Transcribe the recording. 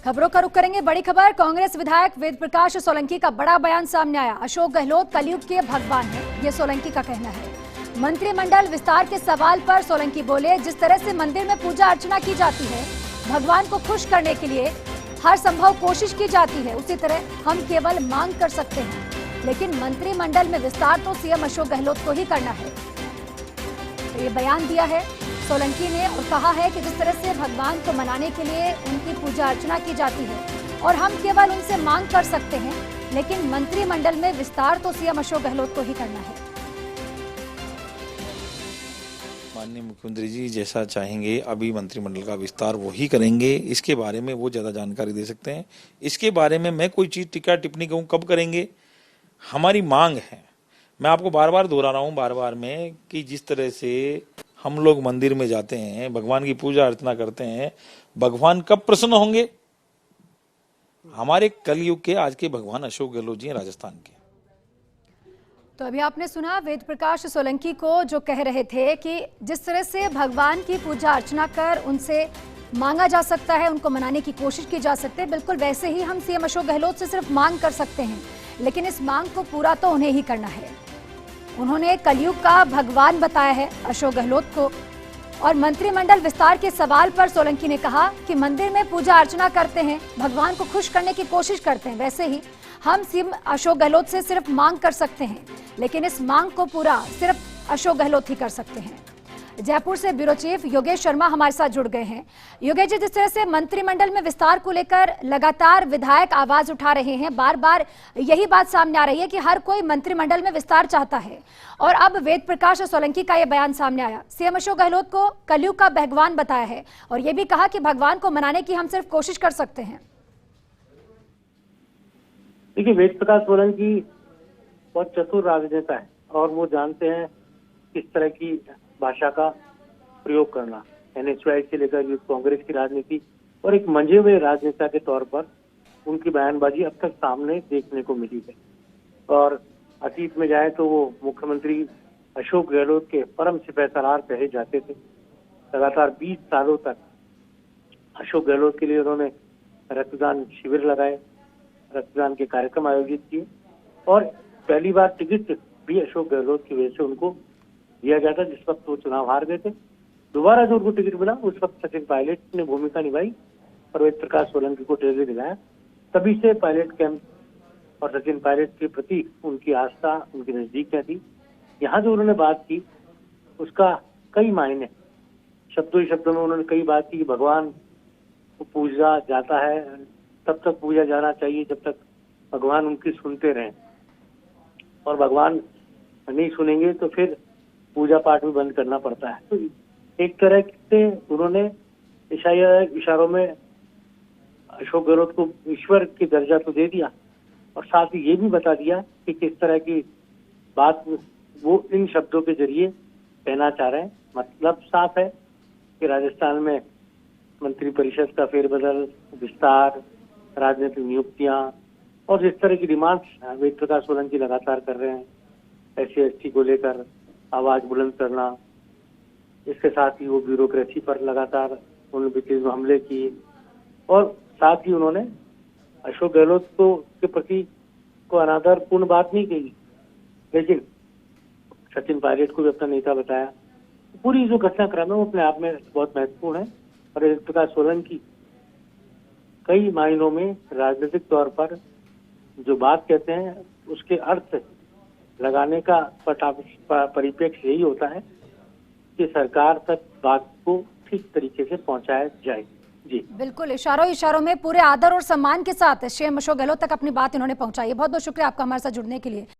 खबरों का रुख करेंगे। बड़ी खबर, कांग्रेस विधायक वेद प्रकाश सोलंकी का बड़ा बयान सामने आया। अशोक गहलोत कलयुग के भगवान है, ये सोलंकी का कहना है। मंत्रिमंडल विस्तार के सवाल पर सोलंकी बोले, जिस तरह से मंदिर में पूजा अर्चना की जाती है, भगवान को खुश करने के लिए हर संभव कोशिश की जाती है, उसी तरह हम केवल मांग कर सकते हैं, लेकिन मंत्रिमंडल में विस्तार तो सीएम अशोक गहलोत को ही करना है। तो ये बयान दिया है सोलंकी ने और कहा है कि जिस तरह से भगवान को मनाने के लिए उनकी पूजा अर्चना की जाती है और हम केवल उनसे मांग कर सकते हैं, लेकिन मंत्रिमंडल में विस्तार तो सीएम अशोक गहलोत को ही करना है। माननीय मुख्यमंत्री जी जैसा चाहेंगे अभी मंत्रिमंडल का विस्तार वो ही करेंगे, इसके बारे में वो ज़्यादा जानकारी दे सकते हैं। इसके बारे में मैं कोई चीज़ टिक्का टिप्पणी कहूँ कब करेंगे, हमारी मांग है। मैं आपको बार बार दोहरा रहा हूँ बार में कि जिस तरह से हम लोग मंदिर में जाते हैं, भगवान की पूजा अर्चना करते हैं, भगवान कब प्रसन्न होंगे? हमारे कलयुग के आज के भगवान अशोक गहलोत जी हैं राजस्थान के। तो अभी आपने सुना वेद प्रकाश सोलंकी को जो कह रहे थे कि जिस तरह से भगवान की पूजा अर्चना कर उनसे मांगा जा सकता है, उनको मनाने की कोशिश की जा सकती है, बिल्कुल वैसे ही हम सीएम अशोक गहलोत से सिर्फ मांग कर सकते हैं, लेकिन इस मांग को पूरा तो उन्हें ही करना है। उन्होंने कलयुग का भगवान बताया है अशोक गहलोत को। और मंत्रिमंडल विस्तार के सवाल पर सोलंकी ने कहा कि मंदिर में पूजा अर्चना करते हैं, भगवान को खुश करने की कोशिश करते हैं, वैसे ही हम सीएम अशोक गहलोत से सिर्फ मांग कर सकते हैं, लेकिन इस मांग को पूरा सिर्फ अशोक गहलोत ही कर सकते हैं। जयपुर से ब्यूरो चीफ योगेश शर्मा हमारे साथ जुड़ गए हैं। योगेश जी, जिस तरह से मंत्रिमंडल में विस्तार को लेकर लगातार विधायक आवाज उठा रहे हैं, बार बार यही बात सामने आ रही है कि हर कोई मंत्रिमंडल में विस्तार चाहता है, और अब वेद प्रकाश सोलंकी का यह बयान सामने आया। सीएम अशोक गहलोत को कलयुग का भगवान बताया है और यह भी कहा कि भगवान को मनाने की हम सिर्फ कोशिश कर सकते हैं। देखिए, वेद प्रकाश सोलंकी बहुत चतुर राजनेता है और वो जानते हैं किस तरह की भाषा का प्रयोग करना। एनएचआई से लेकर यूथ कांग्रेस की राजनीति और एक मंझे हुए राजनेता के तौर पर उनकी बयानबाजी अब तक सामने देखने को मिली है। और अतीत में जाए तो वो मुख्यमंत्री अशोक गहलोत के परम सिपहसालार कहे जाते थे। लगातार 20 सालों तक अशोक गहलोत के लिए उन्होंने रक्तदान शिविर लगाए, रक्तदान के कार्यक्रम आयोजित किए और पहली बार टिकट भी अशोक गहलोत की वजह से उनको दिया गया था जिस वक्त वो चुनाव हार गए थे। दोबारा जो उनको टिकट मिला उस वक्त सचिन पायलट ने भूमिका निभाई और वेद प्रकाश सोलंकी को टेली दिलाया। तभी से पायलट कैंप और सचिन पायलट के प्रति उनकी आस्था, उनकी नजदीकियां थी। यहाँ जो उन्होंने बात की उसका कई मायने, शब्दों ही शब्दों में उन्होंने कई बात की कि भगवान को पूजा जाता है, तब तक पूजा जाना चाहिए जब तक भगवान उनकी सुनते रहें, और भगवान नहीं सुनेंगे तो फिर पूजा पाठ भी बंद करना पड़ता है। तो एक तरह से उन्होंने इशारों में अशोक गहलोत को ईश्वर की दर्जा तो दे दिया और साथ ही ये भी बता दिया कि किस तरह की बात वो इन शब्दों के जरिए कहना चाह रहे हैं। मतलब साफ है कि राजस्थान में मंत्रिपरिषद का फेरबदल, विस्तार, राजनीतिक नियुक्तियां और जिस तरह की डिमांड्स वेद प्रकाश सोलंकी लगातार कर रहे हैं, SC/ST को लेकर आवाज बुलंद करना, इसके साथ ही वो ब्यूरोक्रेसी पर लगातार उन्होंने बीते हमले किए और साथ ही उन्होंने अशोक गहलोत को के प्रति को अनादरपूर्ण बात नहीं कही, लेकिन सचिन पायलट को भी अपना नेता बताया। पूरी जो घटनाक्रम है वो अपने आप में बहुत महत्वपूर्ण है और वेद प्रकाश सोलंकी कई मायनों में राजनीतिक तौर पर जो बात कहते हैं उसके अर्थ लगाने का परिप्रेक्ष्य यही होता है कि सरकार तक बात को ठीक तरीके से पहुंचाया जाए। जी बिल्कुल, इशारों में पूरे आदर और सम्मान के साथ सीएम अशोक गहलोत तक अपनी बात इन्होंने पहुंचाई है। बहुत बहुत शुक्रिया आपका हमारे साथ जुड़ने के लिए।